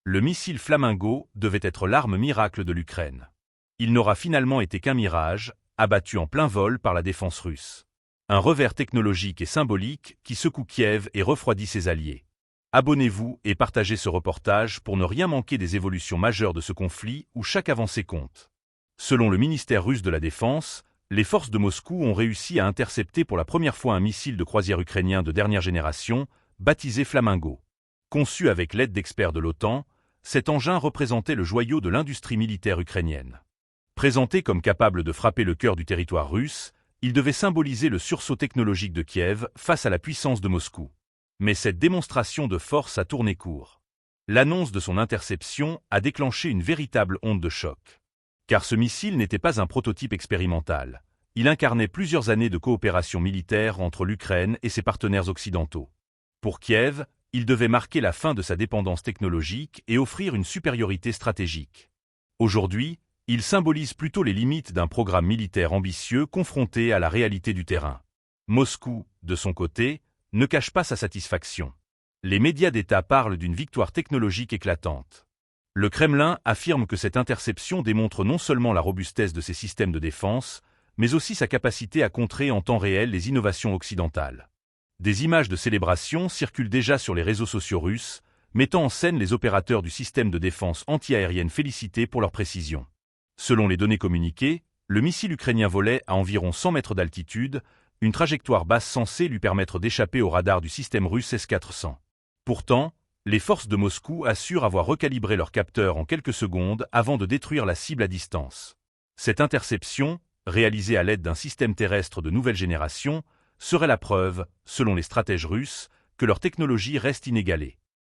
Le missile Flamingo devait être l'arme miracle de l'Ukraine. Il n'aura finalement été qu'un mirage, abattu en plein vol par la défense russe. Un revers technologique et symbolique qui secoue Kiev et refroidit ses alliés. Abonnez-vous et partagez ce reportage pour ne rien manquer des évolutions majeures de ce conflit où chaque avancée compte. Selon le ministère russe de la Défense, les forces de Moscou ont réussi à intercepter pour la première fois un missile de croisière ukrainien de dernière génération, baptisé Flamingo. Conçu avec l'aide d'experts de l'OTAN, cet engin représentait le joyau de l'industrie militaire ukrainienne. Présenté comme capable de frapper le cœur du territoire russe, il devait symboliser le sursaut technologique de Kiev face à la puissance de Moscou. Mais cette démonstration de force a tourné court. L'annonce de son interception a déclenché une véritable onde de choc. Car ce missile n'était pas un prototype expérimental. Il incarnait plusieurs années de coopération militaire entre l'Ukraine et ses partenaires occidentaux. Pour Kiev, il devait marquer la fin de sa dépendance technologique et offrir une supériorité stratégique. Aujourd'hui, il symbolise plutôt les limites d'un programme militaire ambitieux confronté à la réalité du terrain. Moscou, de son côté, ne cache pas sa satisfaction. Les médias d'État parlent d'une victoire technologique éclatante. Le Kremlin affirme que cette interception démontre non seulement la robustesse de ses systèmes de défense, mais aussi sa capacité à contrer en temps réel les innovations occidentales. Des images de célébration circulent déjà sur les réseaux sociaux russes, mettant en scène les opérateurs du système de défense anti-aérienne félicités pour leur précision. Selon les données communiquées, le missile ukrainien volait à environ 100 mètres d'altitude, une trajectoire basse censée lui permettre d'échapper au radar du système russe S-400. Pourtant, les forces de Moscou assurent avoir recalibré leurs capteurs en quelques secondes avant de détruire la cible à distance. Cette interception, réalisée à l'aide d'un système terrestre de nouvelle génération, serait la preuve, selon les stratèges russes, que leur technologie reste inégalée.